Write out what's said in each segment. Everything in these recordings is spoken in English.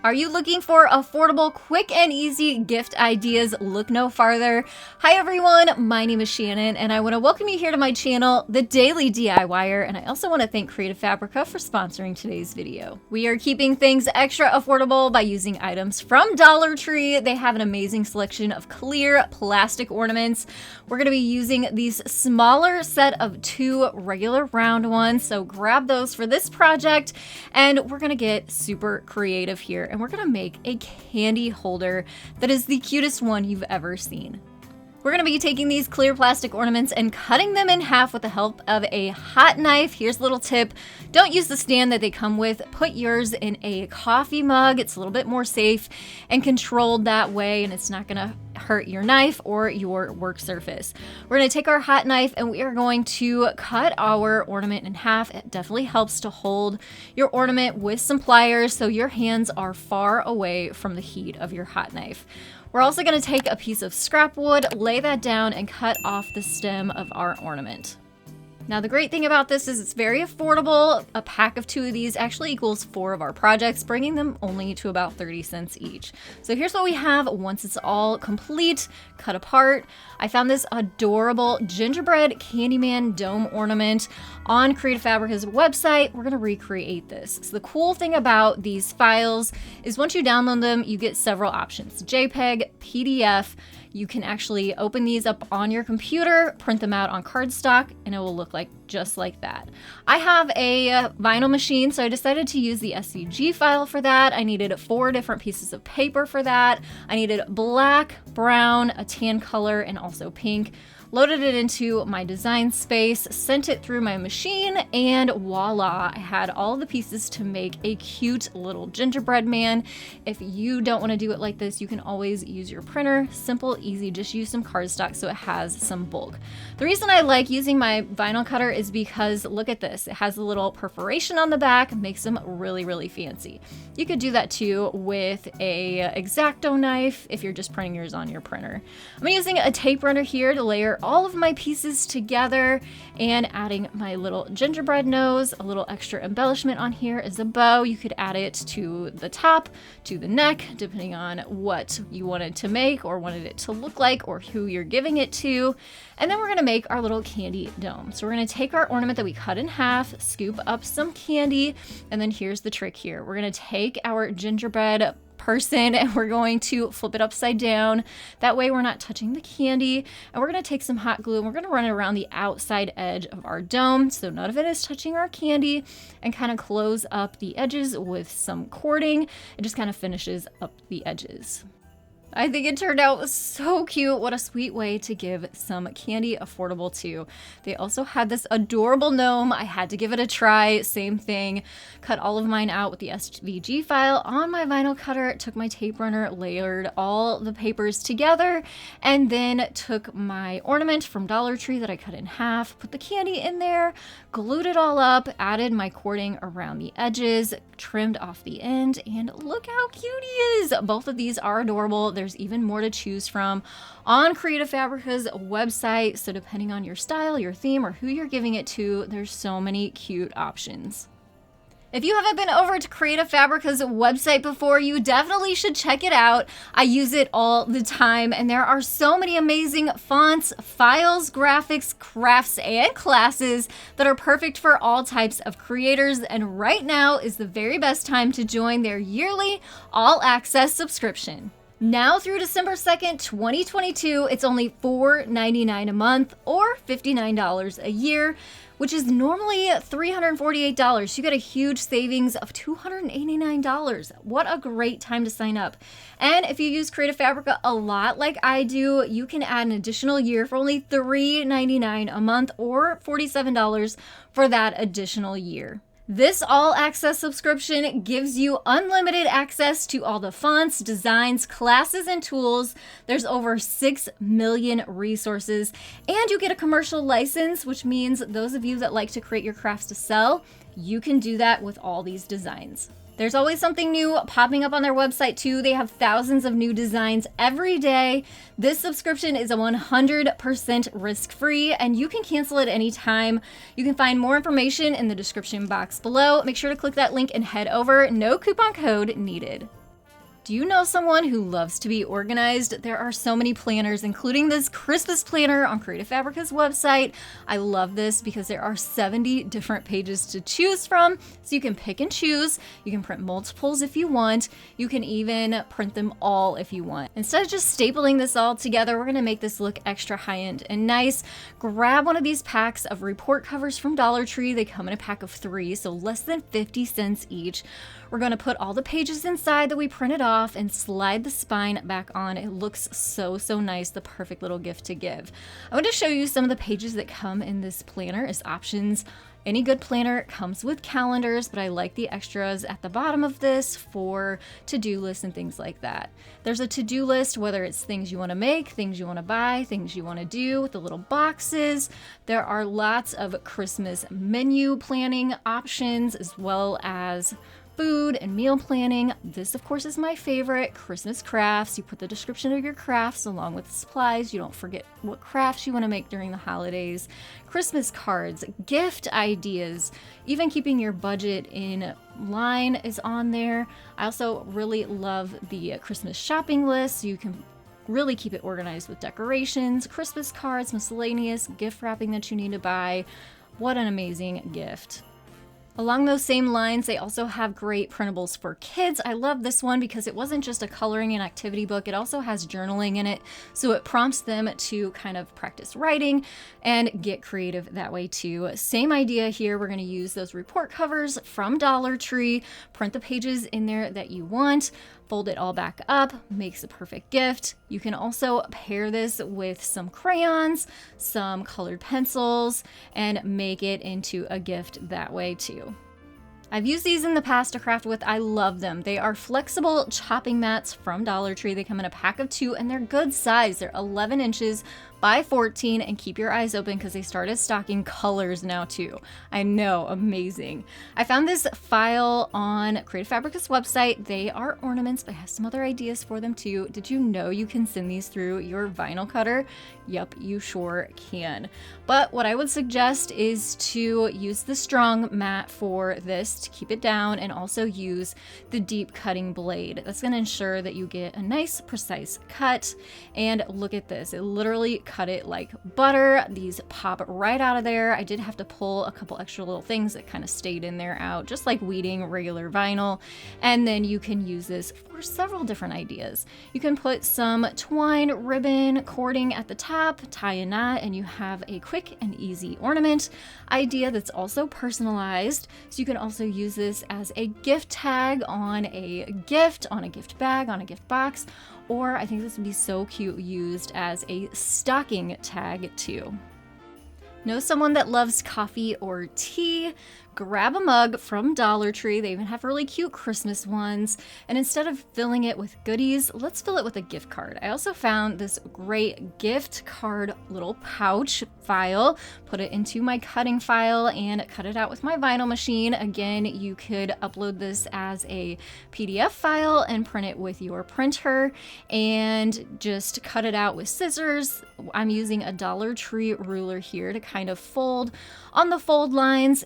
Are you looking for affordable, quick, and easy gift ideas? Look no farther. Hi everyone, my name is Shannon, and I want to welcome you here to my channel, The Daily DIYer, and I also want to thank Creative Fabrica for sponsoring today's video. We are keeping things extra affordable by using items from Dollar Tree. They have an amazing selection of clear plastic ornaments. We're going to be using these smaller set of 2 regular round ones, so grab those for this project, and we're going to get super creative here. And we're gonna make a candy holder that is the cutest one you've ever seen. We're gonna be taking these clear plastic ornaments and cutting them in half with the help of a hot knife. Here's a little tip. Don't use the stand that they come with. Put yours in a coffee mug. It's a little bit more safe and controlled that way, and it's not gonna hurt your knife or your work surface. We're gonna take our hot knife and we are going to cut our ornament in half. It definitely helps to hold your ornament with some pliers so your hands are far away from the heat of your hot knife. We're also going to take a piece of scrap wood, lay that down, and cut off the stem of our ornament. Now the great thing about this is it's very affordable. A pack of 2 of these actually equals 4 of our projects, bringing them only to about 30 cents each. So here's what we have once it's all complete, cut apart. I found this adorable gingerbread Candyman dome ornament on Creative Fabrica's website. We're gonna recreate this. So the cool thing about these files is once you download them, you get several options: JPEG, PDF. You can actually open these up on your computer, print them out on cardstock, and it will look like just like that. I have a vinyl machine, so I decided to use the SVG file for that. I needed 4 different pieces of paper for that. I needed black, brown, a tan color, and also pink. Loaded it into my design space, sent it through my machine, and voila, I had all the pieces to make a cute little gingerbread man. If you don't want to do it like this, you can always use your printer. Simple, easy, just use some cardstock so it has some bulk. The reason I like using my vinyl cutter is because look at this. It has a little perforation on the back, makes them really, really fancy. You could do that too with a X-Acto knife if you're just printing yours on your printer. I'm using a tape runner here to layer all of my pieces together and adding my little gingerbread nose. A little extra embellishment on here is a bow. You could add it to the top, to the neck, depending on what you wanted to make or wanted it to look like or who you're giving it to. And then we're gonna make our little candy dome. So we're gonna take our ornament that we cut in half, scoop up some candy, and then here's the trick here. We're gonna take our gingerbread person and we're going to flip it upside down. That way we're not touching the candy. And we're going to take some hot glue and we're going to run it around the outside edge of our dome so none of it is touching our candy, and kind of close up the edges with some cording. It just kind of finishes up the edges. I think it turned out so cute. What a sweet way to give some candy affordable too. They also had this adorable gnome. I had to give it a try. Same thing. Cut all of mine out with the SVG file on my vinyl cutter. Took my tape runner, layered all the papers together, and then took my ornament from Dollar Tree that I cut in half, put the candy in there, glued it all up, added my cording around the edges, trimmed off the end, and look how cute he is. Both of these are adorable. There's even more to choose from on Creative Fabrica's website. So depending on your style, your theme, or who you're giving it to, there's so many cute options. If you haven't been over to Creative Fabrica's website before, you definitely should check it out. I use it all the time, and there are so many amazing fonts, files, graphics, crafts, and classes that are perfect for all types of creators. And right now is the very best time to join their yearly all-access subscription. Now through December 2nd, 2022, it's only $4.99 a month or $59 a year, which is normally $348. You get a huge savings of $289. What a great time to sign up. And if you use Creative Fabrica a lot like I do, you can add an additional year for only $3.99 a month or $47 for that additional year. This all-access subscription gives you unlimited access to all the fonts, designs, classes, and tools. There's over 6 million resources, and you get a commercial license, which means those of you that like to create your crafts to sell, you can do that with all these designs. There's always something new popping up on their website too. They have thousands of new designs every day. This subscription is a 100% risk-free, and you can cancel at any time. You can find more information in the description box below. Make sure to click that link and head over. No coupon code needed. Do you know someone who loves to be organized? There are so many planners, including this Christmas planner on Creative Fabrica's website. I love this because there are 70 different pages to choose from, so you can pick and choose. You can print multiples if you want. You can even print them all if you want. Instead of just stapling this all together, we're gonna make this look extra high-end and nice. Grab one of these packs of report covers from Dollar Tree. They come in a pack of 3, so less than 50 cents each. We're gonna put all the pages inside that we printed off and slide the spine back on. It looks so nice, the perfect little gift to give. I want to show you some of the pages that come in this planner as options. Any good planner comes with calendars, but I like the extras at the bottom of this for to-do lists and things like that. There's a to-do list, whether it's things you want to make, things you want to buy, things you want to do with the little boxes. There are lots of Christmas menu planning options as well as food and meal planning. This, of course, is my favorite, Christmas crafts. You put the description of your crafts along with the supplies. You don't forget what crafts you want to make during the holidays. Christmas cards, gift ideas, even keeping your budget in line is on there. I also really love the Christmas shopping list. You can really keep it organized with decorations, Christmas cards, miscellaneous, gift wrapping that you need to buy. What an amazing gift. Along those same lines, they also have great printables for kids. I love this one because it wasn't just a coloring and activity book, it also has journaling in it, so it prompts them to kind of practice writing and get creative that way too. Same idea here, we're going to use those report covers from Dollar Tree, print the pages in there that you want, fold it all back up, makes a perfect gift. You can also pair this with some crayons, some colored pencils, and make it into a gift that way too. I've used these in the past to craft with. I love them. They are flexible chopping mats from Dollar Tree. They come in a pack of 2 and they're good size. They're 11 inches by 14, and keep your eyes open because they started stocking colors now too. I know, amazing. I found this file on Creative Fabrica's website. They are ornaments, but I have some other ideas for them too. Did you know you can send these through your vinyl cutter? Yep, you sure can. But what I would suggest is to use the strong mat for this to keep it down, and also use the deep cutting blade. That's going to ensure that you get a nice precise cut. And look at this, it literally cut it like butter. These pop right out of there. I did have to pull a couple extra little things that kind of stayed in there out, just like weeding regular vinyl. And then you can use this for several different ideas. You can put some twine, ribbon, cording at the top, tie a knot, and you have a quick and easy ornament idea that's also personalized. So you can also use this as a gift tag on a gift bag, on a gift box, or I think this would be so cute used as a stocking tag too. Know someone that loves coffee or tea? Grab a mug from Dollar Tree. They even have really cute Christmas ones. And instead of filling it with goodies, let's fill it with a gift card. I also found this great gift card little pouch file, put it into my cutting file and cut it out with my vinyl machine. Again, you could upload this as a PDF file and print it with your printer and just cut it out with scissors. I'm using a Dollar Tree ruler here to kind of fold on the fold lines.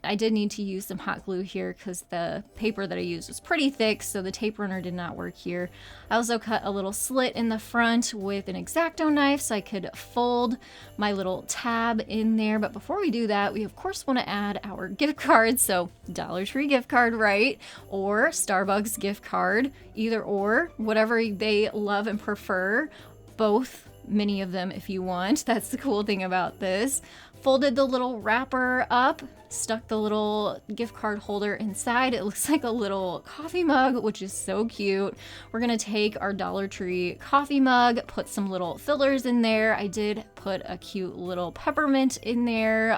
I did need to use some hot glue here because the paper that I used was pretty thick, so the tape runner did not work here. I also cut a little slit in the front with an X-Acto knife so I could fold my little tab in there. But before we do that, we of course want to add our gift card. So Dollar Tree gift card, right? Or Starbucks gift card, either or, whatever they love and prefer. Both, many of them if you want. That's the cool thing about this. Folded the little wrapper up, stuck the little gift card holder inside. It looks like a little coffee mug, which is so cute. We're gonna take our Dollar Tree coffee mug, put some little fillers in there. I did put a cute little peppermint in there.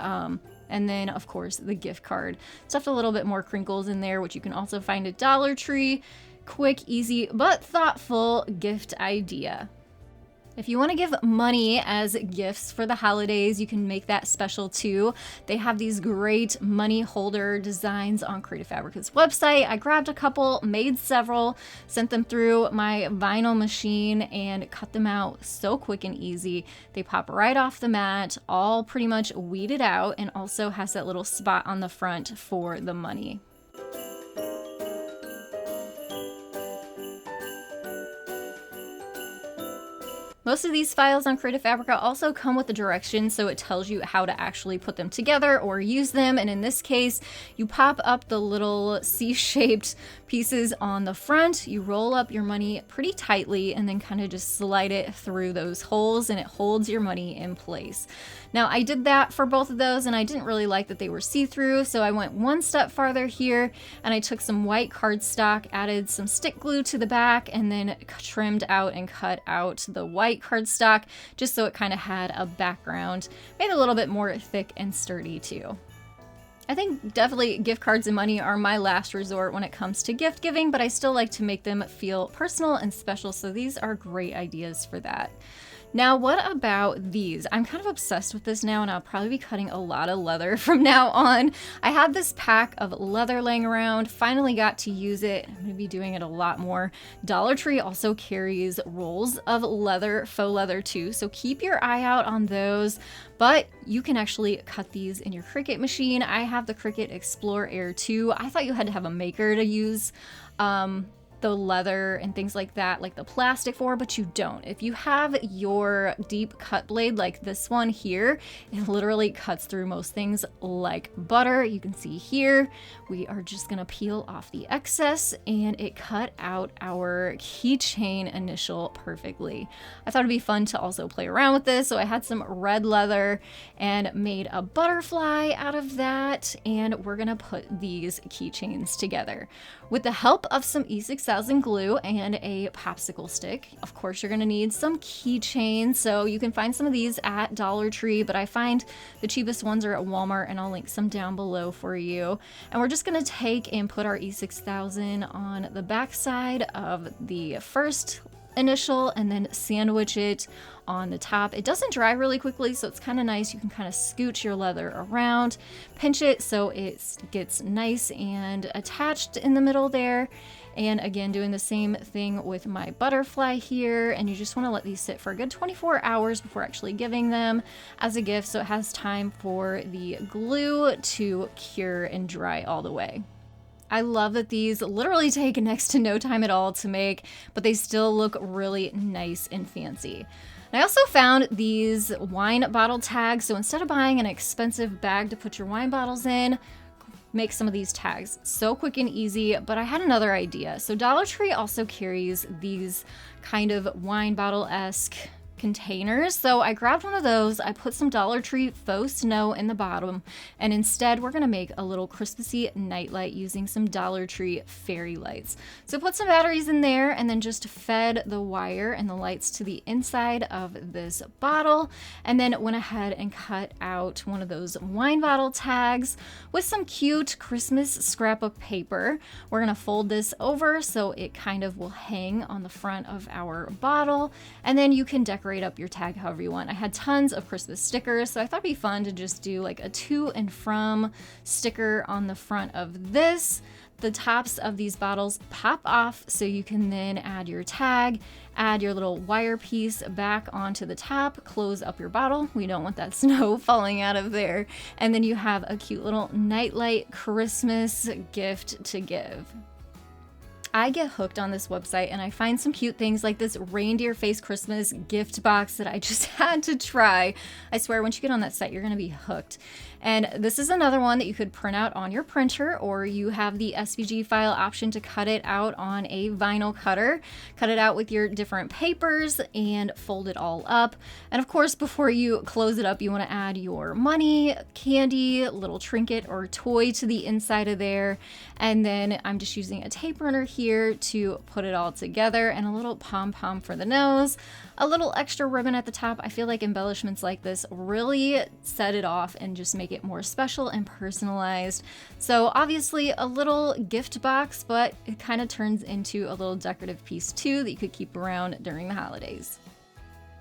And then, of course, the gift card. Stuffed a little bit more crinkles in there, which you can also find at Dollar Tree. Quick, easy, but thoughtful gift idea. If you want to give money as gifts for the holidays, you can make that special too. They have these great money holder designs on Creative Fabrica's website. I grabbed a couple, made several, sent them through my vinyl machine, and cut them out so quick and easy. They pop right off the mat, all pretty much weeded out, and also has that little spot on the front for the money. Most of these files on Creative Fabrica also come with the directions, so it tells you how to actually put them together or use them. And in this case, you pop up the little C-shaped pieces on the front, you roll up your money pretty tightly, and then kind of just slide it through those holes, and it holds your money in place. Now, I did that for both of those, and I didn't really like that they were see-through, so I went one step farther here, and I took some white cardstock, added some stick glue to the back, and then trimmed out and cut out the white cardstock just so it kind of had a background, made it a little bit more thick and sturdy too. I think definitely gift cards and money are my last resort when it comes to gift giving, but I still like to make them feel personal and special, so these are great ideas for that. Now, what about these? I'm kind of obsessed with this now, and I'll probably be cutting a lot of leather from now on. I had this pack of leather laying around, finally got to use it. I'm going to be doing it a lot more. Dollar Tree also carries rolls of leather, faux leather too, so keep your eye out on those. But you can actually cut these in your Cricut machine. I have the Cricut Explore Air 2. I thought you had to have a maker to use the leather and things like that, like the plastic for, but you don't. If you have your deep cut blade like this one here, it literally cuts through most things like butter. You can see here, we are just gonna peel off the excess, and it cut out our keychain initial perfectly. I thought it'd be fun to also play around with this, so I had some red leather and made a butterfly out of that, and we're gonna put these keychains together. With the help of some E6000 glue and a popsicle stick, of course you're gonna need some keychains, so you can find some of these at Dollar Tree, but I find the cheapest ones are at Walmart, and I'll link some down below for you. And we're just gonna take and put our E6000 on the back side of the first initial and then sandwich it on the top. It doesn't dry really quickly, so it's kind of nice. You can kind of scooch your leather around, pinch it so it gets nice and attached in the middle there. And again, doing the same thing with my butterfly here, and you just want to let these sit for a good 24 hours before actually giving them as a gift, so it has time for the glue to cure and dry all the way. I love that these literally take next to no time at all to make, but they still look really nice and fancy. And I also found these wine bottle tags, so instead of buying an expensive bag to put your wine bottles in, make some of these tags. So quick and easy, but I had another idea. So Dollar Tree also carries these kind of wine bottle-esque containers, so I grabbed one of those. I put some Dollar Tree faux snow in the bottom, and instead we're gonna make a little Christmassy nightlight using some Dollar Tree fairy lights. So put some batteries in there, and then just fed the wire and the lights to the inside of this bottle, and then went ahead and cut out one of those wine bottle tags with some cute Christmas scrapbook paper. We're gonna fold this over so it kind of will hang on the front of our bottle, and then you can decorate up your tag however you want. I had tons of Christmas stickers, so I thought it'd be fun to just do like a to and from sticker on the front of this. The tops of these bottles pop off, so you can then add your tag, add your little wire piece back onto the top, close up your bottle. We don't want that snow falling out of there. And then you have a cute little nightlight Christmas gift to give. I get hooked on this website, and I find some cute things like this reindeer face Christmas gift box that I just had to try. I swear, once you get on that site, you're gonna be hooked. And this is another one that you could print out on your printer, or you have the SVG file option to cut it out on a vinyl cutter. Cut it out with your different papers and fold it all up. And of course, before you close it up, you want to add your money, candy, little trinket or toy to the inside of there. And then I'm just using a tape runner here to put it all together, and a little pom-pom for the nose, a little extra ribbon at the top. I feel like embellishments like this really set it off and just make it more special and personalized. So obviously a little gift box, but it kind of turns into a little decorative piece too that you could keep around during the holidays.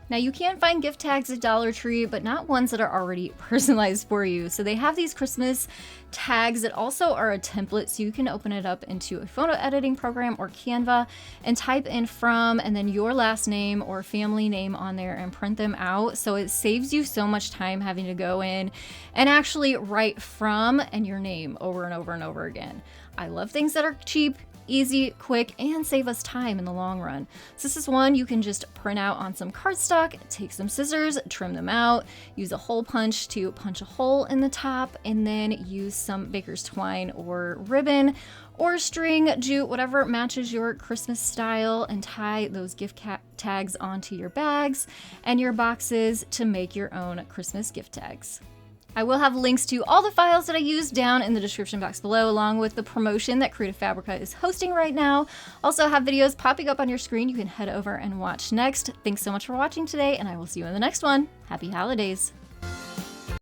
Now you can find gift tags at Dollar Tree, but not ones that are already personalized for you. So they have these Christmas tags that also are a template, so you can open it up into a photo editing program or Canva and type in from and then your last name or family name on there and print them out. So it saves you so much time having to go in and actually write from and your name over and over and over again. I love things that are cheap, easy, quick, and save us time in the long run. So this is one you can just print out on some cardstock, take some scissors, trim them out, use a hole punch to punch a hole in the top, and then use some baker's twine or ribbon or string, jute, whatever matches your Christmas style, and tie those gift tags onto your bags and your boxes to make your own Christmas gift tags. I will have links to all the files that I used down in the description box below, along with the promotion that Creative Fabrica is hosting right now. Also have videos popping up on your screen you can head over and watch next. Thanks so much for watching today, and I will see you in the next one. Happy holidays!